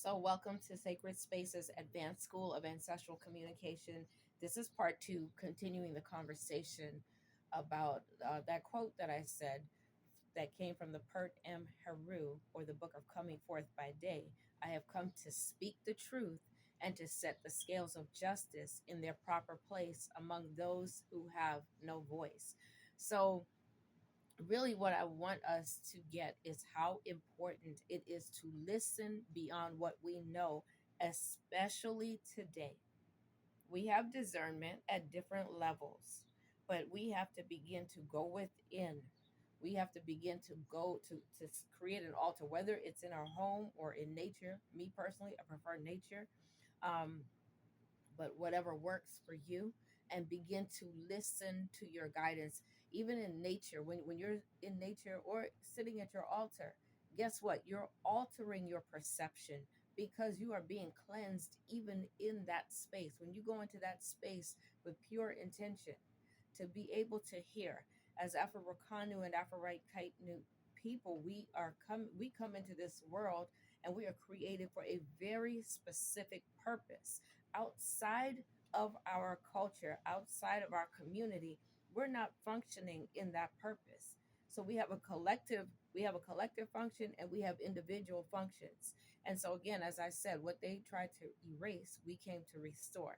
So, welcome to Sacred Spaces Advanced School of Ancestral Communication. This is part two, continuing the conversation about that quote that I said that came from the Pert M. Heru, or the Book of Coming Forth by Day. I have come to speak the truth and to set the scales of justice in their proper place among those who have no voice. So, really what I want us to get is how important it is to listen beyond what we know, especially today. We have discernment at different levels, but we have to begin to go within. We have to begin to go to create an altar, whether it's in our home or in nature. Me personally, I prefer nature. Um, but whatever works for you, and begin to listen to your guidance. Even in nature, when you're in nature or sitting at your altar, guess what, you're altering your perception because you are being cleansed even in that space. When you go into that space with pure intention to be able to hear, as Afro-Rakanu and Afro-Kaitnu people, we come into this world, and we are created for a very specific purpose. Outside of our culture, outside of our community, we're not functioning in that purpose. So we have a collective function, and we have individual functions. And so again, as I said, what they tried to erase, we came to restore.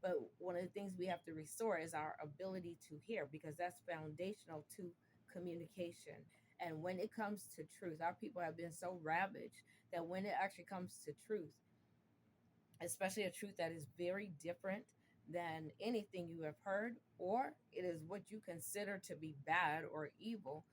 But one of the things we have to restore is our ability to hear, because that's foundational to communication. And when it comes to truth, our people have been so ravaged that when it actually comes to truth, especially a truth that is very different than anything you have heard, or it is what you consider to be bad or evil,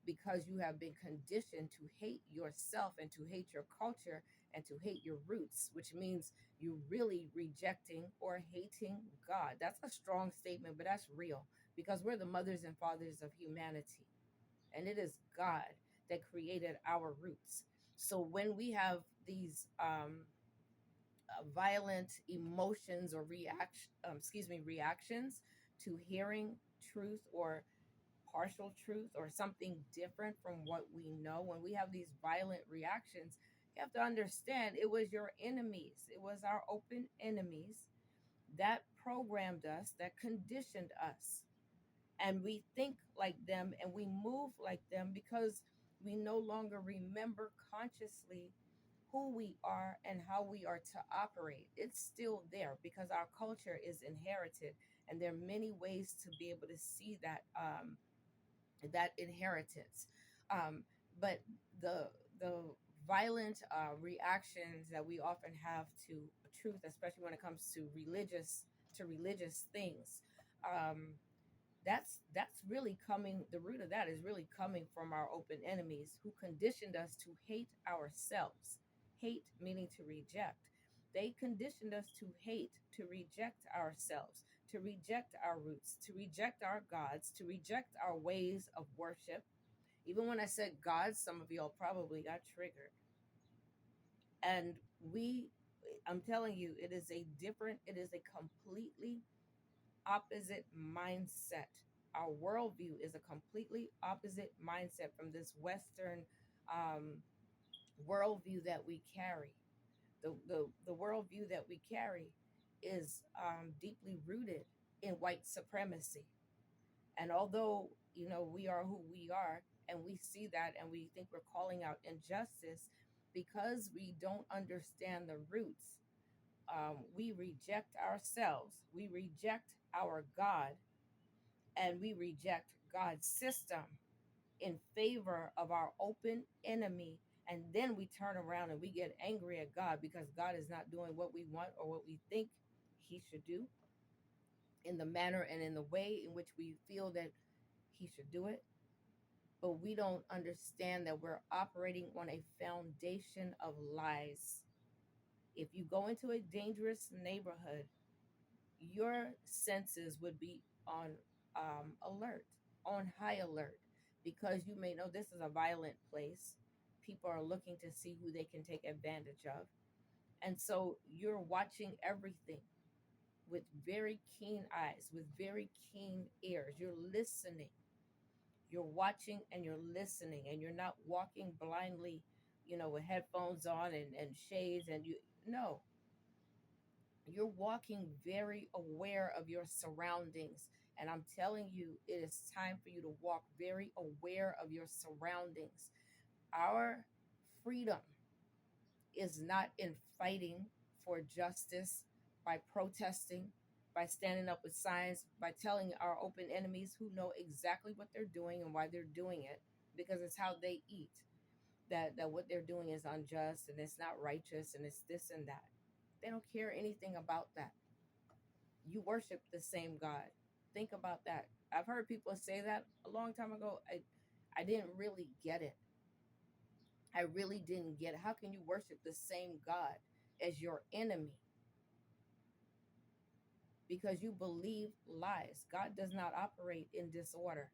because you have been conditioned to hate yourself and to hate your culture and to hate your roots, which means you really rejecting or hating God. That's a strong statement, but that's real, because we're the mothers and fathers of humanity, and it is God that created our roots. So when we have these violent emotions or reactions to hearing truth or partial truth or something different from what we know, when we have these violent reactions, you have to understand it was your enemies, it was our open enemies that programmed us, that conditioned us, and we think like them and we move like them because we no longer remember consciously who we are and how we are to operate. It's still there because our culture is inherited, and there are many ways to be able to see that inheritance. Um, but the violent reactions that we often have to truth, especially when it comes to religious things, um, that's really coming. The root of that is really coming from our open enemies who conditioned us to hate ourselves. Hate meaning to reject. They conditioned us to hate, to reject ourselves, to reject our roots, to reject our gods, to reject our ways of worship. Even when I said gods, some of y'all probably got triggered. And I'm telling you, it is a completely opposite mindset. Our worldview is a completely opposite mindset from this Western um, worldview that we carry. The worldview that we carry is deeply rooted in white supremacy. And although, we are who we are, and we see that and we think we're calling out injustice, because we don't understand the roots, we reject ourselves, we reject our God, and we reject God's system in favor of our open enemy. And then we turn around and we get angry at God because God is not doing what we want or what we think He should do in the manner and in the way in which we feel that He should do it. But we don't understand that we're operating on a foundation of lies. If you go into a dangerous neighborhood, your senses would be on alert, on high alert, because you may know this is a violent place. People are looking to see who they can take advantage of. And so you're watching everything with very keen eyes, with very keen ears. You're listening, you're watching, and you're listening, and you're not walking blindly, with headphones on and shades, and no, you're walking very aware of your surroundings. And I'm telling you, it is time for you to walk very aware of your surroundings. Our freedom is not in fighting for justice, by protesting, by standing up with signs, by telling our open enemies who know exactly what they're doing and why they're doing it, because it's how they eat, that what they're doing is unjust and it's not righteous and it's this and that. They don't care anything about that. You worship the same God. Think about that. I've heard people say that a long time ago. I didn't really get it. I really didn't get it. How can you worship the same God as your enemy because you believe lies? God does not operate in disorder,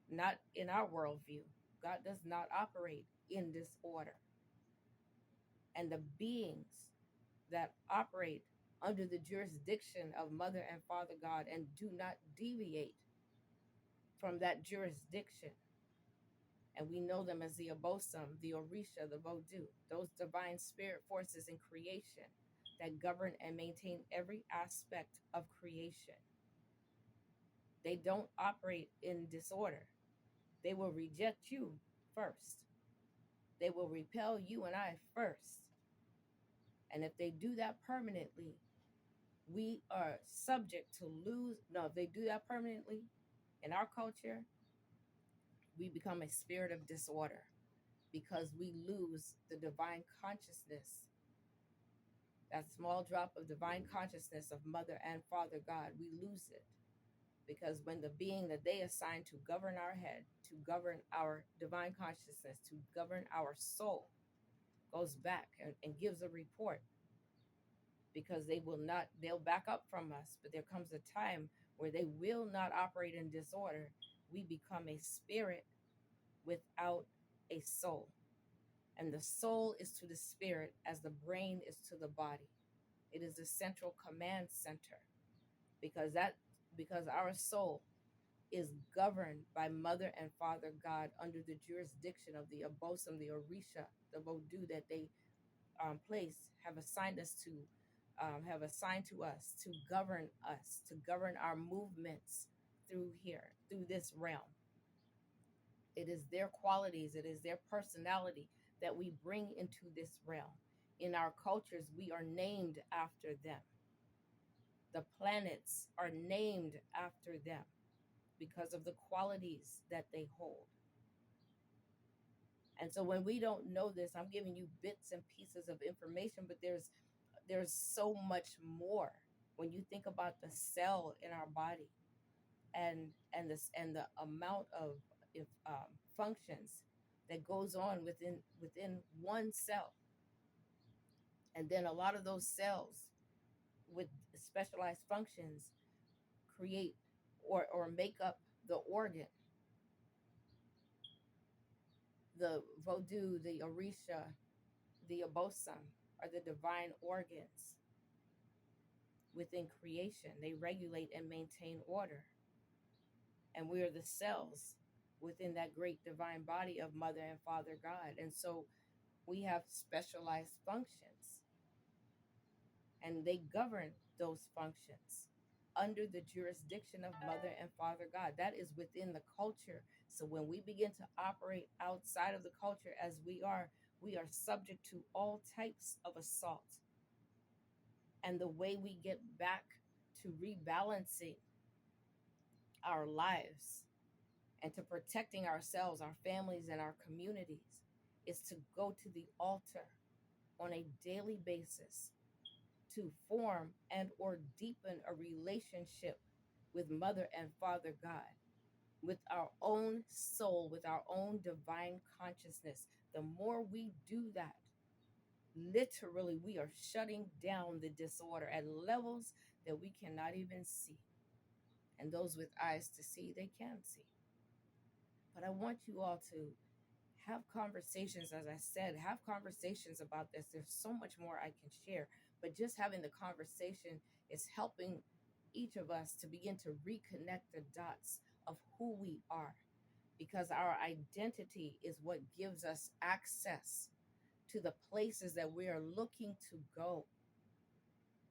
not in our worldview. God does not operate in disorder. And the beings that operate under the jurisdiction of Mother and Father God and do not deviate from that jurisdiction. And we know them as the Abosom, the Orisha, the Vodou, those divine spirit forces in creation that govern and maintain every aspect of creation. They don't operate in disorder. They will reject you first. They will repel you and I first. And if they do that permanently, we are subject to lose. No, if they do that permanently in our culture, we become a spirit of disorder because we lose the divine consciousness, that small drop of divine consciousness of Mother and Father God. We lose it because when the being that they assign to govern our head, to govern our divine consciousness, to govern our soul, goes back and gives a report, because they'll back up from us, but there comes a time where they will not operate in disorder. We become a spirit without a soul. And the soul is to the spirit as the brain is to the body. It is the central command center, because our soul is governed by Mother and Father God under the jurisdiction of the Abosom, the Orisha, the Vodou that they have assigned to us to govern our movements through here, through this realm. It is their qualities, it is their personality that we bring into this realm. In our cultures, we are named after them. The planets are named after them because of the qualities that they hold. And so when we don't know this, I'm giving you bits and pieces of information, but there's so much more when you think about the cell in our body and the amount of functions that goes on within one cell. And then a lot of those cells with specialized functions create or make up the organ. The Vodou, the Orisha, the Abosom are the divine organs within creation. They regulate and maintain order. And we are the cells within that great divine body of Mother and Father God. And so we have specialized functions, and they govern those functions under the jurisdiction of Mother and Father God. That is within the culture. So when we begin to operate outside of the culture as we are subject to all types of assault. And the way we get back to rebalancing our lives and to protecting ourselves, our families, and our communities is to go to the altar on a daily basis to form and or deepen a relationship with Mother and Father God, with our own soul, with our own divine consciousness. The more we do that, literally we are shutting down the disorder at levels that we cannot even see. And those with eyes to see, they can see. But I want you all to have conversations, as I said, have conversations about this. There's so much more I can share, but just having the conversation is helping each of us to begin to reconnect the dots of who we are. because our identity is what gives us access to the places that we are looking to go.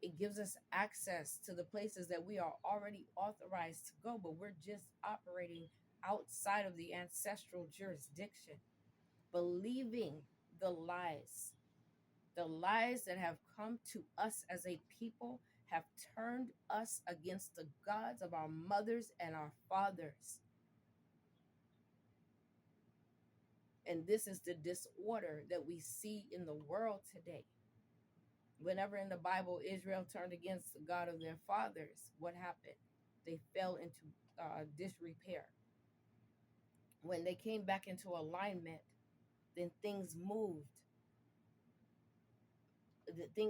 It gives us access to the places that we are already authorized to go, but we're just operating outside of the ancestral jurisdiction, believing the lies. The lies that have come to us as a people have turned us against the gods of our mothers and our fathers. And this is the disorder that we see in the world today. Whenever in the Bible Israel turned against the God of their fathers, what happened? They fell into disrepair. When they came back into alignment, then things moved. The things